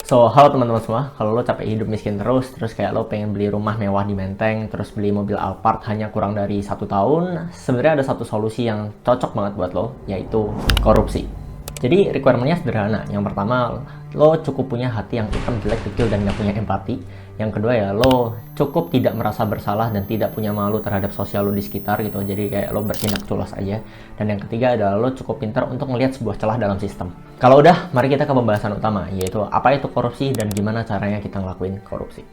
Halo teman-teman semua, kalau lo capek hidup miskin terus kayak lo pengen beli rumah mewah di Menteng, terus beli mobil Alphard hanya kurang dari 1 tahun, sebenarnya ada satu solusi yang cocok banget buat lo, yaitu korupsi. Jadi requirement-nya sederhana. Yang pertama, lo cukup punya hati yang hitam, jelek, kecil, dan gak punya empati. Yang kedua ya, lo cukup tidak merasa bersalah dan tidak punya malu terhadap sosial lo di sekitar gitu. Jadi kayak lo bertindak culas aja. Dan yang ketiga adalah lo cukup pintar untuk melihat sebuah celah dalam sistem. Kalau udah, mari kita ke pembahasan utama, yaitu apa itu korupsi dan gimana caranya kita ngelakuin korupsi.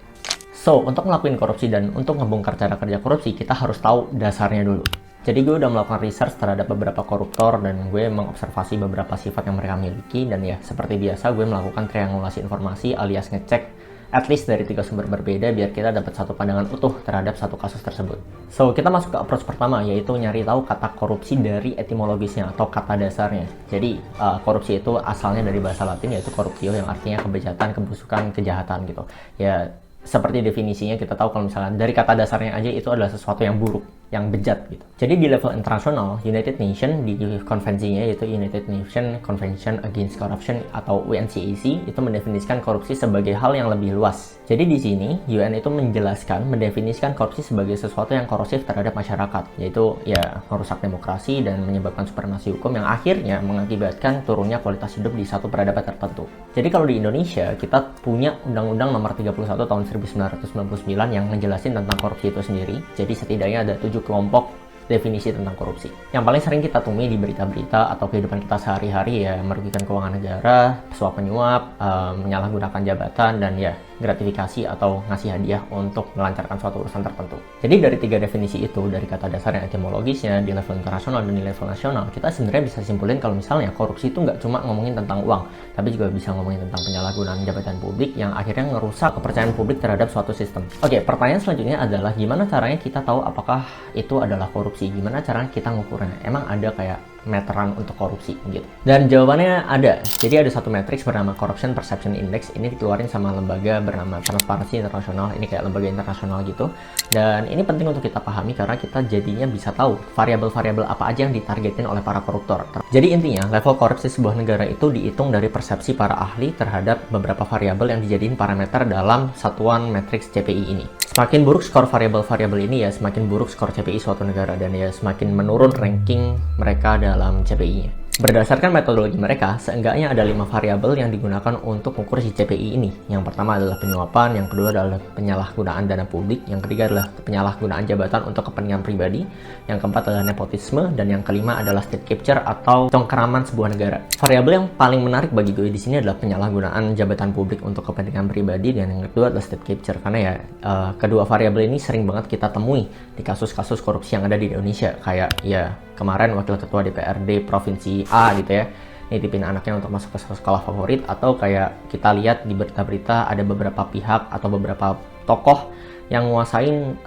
Untuk ngelakuin korupsi dan untuk ngebongkar cara kerja korupsi, kita harus tahu dasarnya dulu. Jadi gue udah melakukan research terhadap beberapa koruptor dan gue mengobservasi beberapa sifat yang mereka miliki, dan ya seperti biasa gue melakukan triangulasi informasi alias ngecek at least dari 3 sumber berbeda biar kita dapat satu pandangan utuh terhadap satu kasus tersebut. Kita masuk ke approach pertama, yaitu nyari tahu kata korupsi dari etimologisnya atau kata dasarnya. Jadi korupsi itu asalnya dari bahasa Latin, yaitu corruptio, yang artinya kebejatan, kebusukan, kejahatan gitu. Ya seperti definisinya kita tahu kalau misalnya dari kata dasarnya aja itu adalah sesuatu yang buruk, yang bejat gitu. Jadi di level internasional, United Nations di konvensinya yaitu United Nations Convention Against Corruption atau UNCAC itu mendefinisikan korupsi sebagai hal yang lebih luas. Jadi di sini UN itu mendefinisikan korupsi sebagai sesuatu yang korosif terhadap masyarakat, yaitu ya merusak demokrasi dan menyebabkan supremasi hukum yang akhirnya mengakibatkan turunnya kualitas hidup di satu peradaban tertentu. Jadi kalau di Indonesia kita punya Undang-Undang Nomor 31 Tahun 1999 yang ngejelasin tentang korupsi itu sendiri. Jadi setidaknya ada 7 kelompok definisi tentang korupsi. Yang paling sering kita temui di berita-berita atau kehidupan kita sehari-hari ya merugikan keuangan negara, suap menyuap, menyalahgunakan jabatan, dan ya gratifikasi atau ngasih hadiah untuk melancarkan suatu urusan tertentu. Jadi dari 3 definisi itu, dari kata dasarnya, etimologisnya, di level internasional dan di level nasional, kita sebenarnya bisa simpulin kalau misalnya korupsi itu nggak cuma ngomongin tentang uang, tapi juga bisa ngomongin tentang penyalahgunaan jabatan publik yang akhirnya ngerusak kepercayaan publik terhadap suatu sistem. Oke, pertanyaan selanjutnya adalah gimana caranya kita tahu apakah itu adalah korupsi? Gimana caranya kita ngukurnya? Emang ada kayak meteran untuk korupsi gitu? Dan jawabannya ada. Jadi ada satu matriks bernama Corruption Perception Index. Ini dikeluarin sama lembaga bernama Transparency International. Ini kayak lembaga internasional gitu. Dan ini penting untuk kita pahami karena kita jadinya bisa tahu variabel-variabel apa aja yang ditargetin oleh para koruptor. Jadi intinya level korupsi sebuah negara itu dihitung dari persepsi para ahli terhadap beberapa variabel yang dijadiin parameter dalam satuan matriks CPI ini. Semakin buruk skor variabel-variabel ini ya semakin buruk skor CPI suatu negara, dan ya semakin menurun ranking mereka dalam CPI-nya. Berdasarkan metodologi mereka, seenggaknya ada 5 variabel yang digunakan untuk mengukur si CPI ini. Yang pertama adalah penyuapan, yang kedua adalah penyalahgunaan dana publik, yang ketiga adalah penyalahgunaan jabatan untuk kepentingan pribadi, yang keempat adalah nepotisme, dan yang kelima adalah state capture atau congkeraman sebuah negara. Variabel yang paling menarik bagi gue di sini adalah penyalahgunaan jabatan publik untuk kepentingan pribadi, dan yang kedua adalah state capture, karena ya kedua variabel ini sering banget kita temui di kasus-kasus korupsi yang ada di Indonesia, kayak ya kemarin wakil ketua DPRD provinsi A gitu ya nitipin anaknya untuk masuk ke sekolah favorit, atau kayak kita lihat di berita-berita ada beberapa pihak atau beberapa tokoh yang nguasain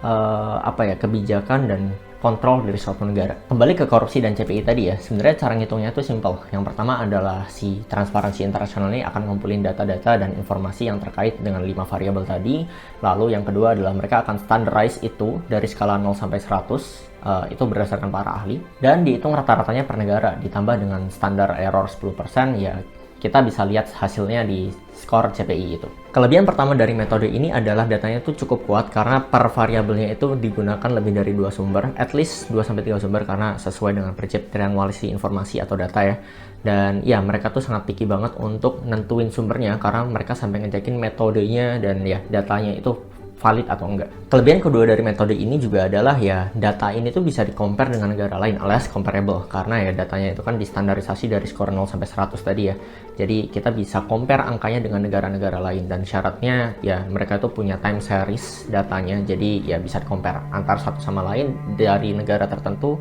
kebijakan dan kontrol dari suatu negara. Kembali ke korupsi dan CPI tadi ya, sebenarnya cara ngitungnya itu simple. Yang pertama adalah si Transparansi Internasional ini akan ngumpulin data-data dan informasi yang terkait dengan 5 variabel tadi. Lalu yang kedua adalah mereka akan standardize itu dari skala 0 sampai 100. Itu berdasarkan para ahli dan dihitung rata-ratanya per negara ditambah dengan standar error 10%. Ya kita bisa lihat hasilnya di skor CPI itu. Kelebihan pertama dari metode ini adalah datanya itu cukup kuat karena per variabelnya itu digunakan lebih dari 2 sumber, at least 2-3 sumber, karena sesuai dengan prinsip triangulasi informasi atau data ya. Dan ya mereka tuh sangat picky banget untuk nentuin sumbernya karena mereka sampai ngecekin metodenya dan ya datanya itu valid atau enggak. Kelebihan kedua dari metode ini juga adalah ya data ini tuh bisa di-compare dengan negara lain alias comparable, karena ya datanya itu kan distandarisasi dari skor 0 sampai 100 tadi ya. Jadi kita bisa compare angkanya dengan negara-negara lain, dan syaratnya ya mereka tuh punya time series datanya, jadi ya bisa di-compare antar satu sama lain dari negara tertentu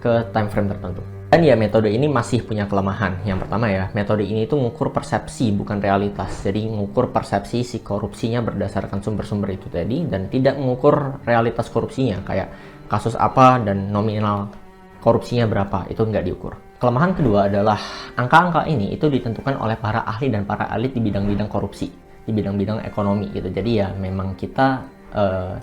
ke time frame tertentu. Dan ya metode ini masih punya kelemahan. Yang pertama ya, metode ini tuh ngukur persepsi bukan realitas. Jadi ngukur persepsi si korupsinya berdasarkan sumber-sumber itu tadi dan tidak mengukur realitas korupsinya, kayak kasus apa dan nominal korupsinya berapa, itu nggak diukur. Kelemahan kedua adalah angka-angka ini itu ditentukan oleh para ahli dan para elit di bidang-bidang korupsi, di bidang-bidang ekonomi gitu. Jadi ya memang kita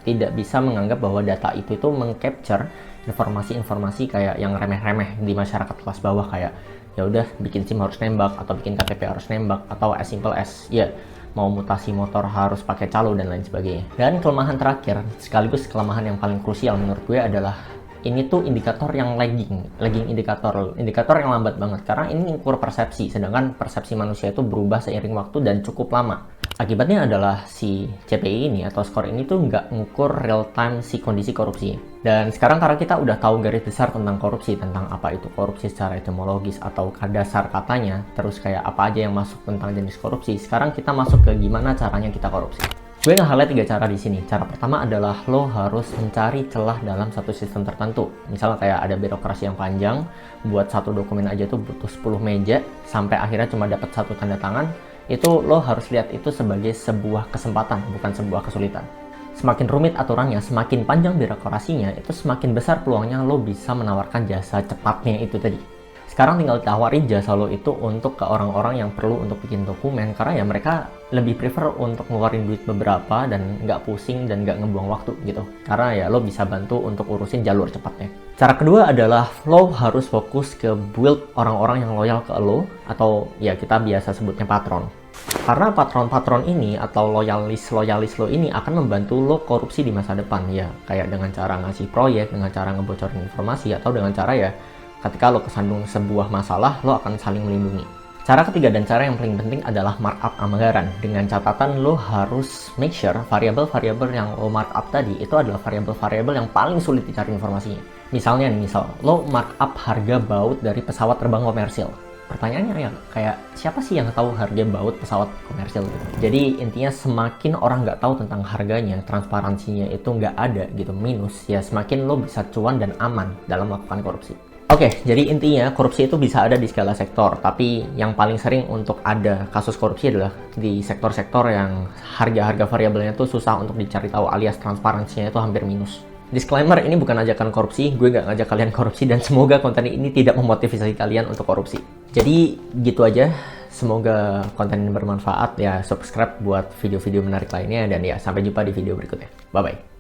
tidak bisa menganggap bahwa data itu meng-capture informasi-informasi kayak yang remeh-remeh di masyarakat kelas bawah, kayak ya udah bikin SIM harus nembak atau bikin KTP harus nembak, atau as simple as ya mau mutasi motor harus pakai calo dan lain sebagainya. Dan kelemahan terakhir, sekaligus kelemahan yang paling krusial menurut gue adalah ini tuh indikator yang lagging indikator yang lambat banget, karena ini mengukur persepsi, sedangkan persepsi manusia itu berubah seiring waktu dan cukup lama. Akibatnya adalah si CPI ini atau skor ini tuh nggak ngukur real time si kondisi korupsi. Dan sekarang karena kita udah tahu garis besar tentang korupsi, tentang apa itu korupsi secara etimologis atau dasar katanya, terus kayak apa aja yang masuk tentang jenis korupsi, sekarang kita masuk ke gimana caranya kita korupsi. Gue nge-highlight 3 cara di sini. Cara pertama adalah lo harus mencari celah dalam satu sistem tertentu. Misalnya kayak ada birokrasi yang panjang, buat satu dokumen aja tuh butuh 10 meja, sampai akhirnya cuma dapat 1 tanda tangan. Itu lo harus lihat itu sebagai sebuah kesempatan, bukan sebuah kesulitan. Semakin rumit aturannya, semakin panjang birokrasinya, itu semakin besar peluangnya lo bisa menawarkan jasa cepatnya itu tadi. Sekarang tinggal tawarin jasa lo itu untuk ke orang-orang yang perlu untuk bikin dokumen, karena ya mereka lebih prefer untuk ngeluarin duit beberapa dan nggak pusing dan nggak ngebuang waktu gitu. Karena ya lo bisa bantu untuk urusin jalur cepatnya. Cara kedua adalah lo harus fokus ke build orang-orang yang loyal ke lo, atau ya kita biasa sebutnya patron. Karena patron-patron ini atau loyalis lo ini akan membantu lo korupsi di masa depan, ya kayak dengan cara ngasih proyek, dengan cara ngebocorin informasi, atau dengan cara ya ketika lo kesandung sebuah masalah, lo akan saling melindungi. Cara ketiga dan cara yang paling penting adalah markup anggaran. Dengan catatan lo harus make sure variabel-variabel yang lo markup tadi itu adalah variabel-variabel yang paling sulit dicari informasinya. Misalnya nih, lo markup harga baut dari pesawat terbang komersil. Pertanyaannya ya kayak siapa sih yang tahu harga baut pesawat komersil gitu. Jadi intinya semakin orang nggak tahu tentang harganya, transparansinya itu nggak ada gitu, minus, ya semakin lo bisa cuan dan aman dalam melakukan korupsi. Oke, jadi intinya korupsi itu bisa ada di segala sektor, tapi yang paling sering untuk ada kasus korupsi adalah di sektor-sektor yang harga-harga variabelnya itu susah untuk dicari tahu, alias transparansinya itu hampir minus. Disclaimer, ini bukan ajakan korupsi, gue nggak ngajak kalian korupsi, dan semoga konten ini tidak memotivasi kalian untuk korupsi. Jadi gitu aja, semoga konten ini bermanfaat, ya subscribe buat video-video menarik lainnya, dan ya sampai jumpa di video berikutnya. Bye-bye.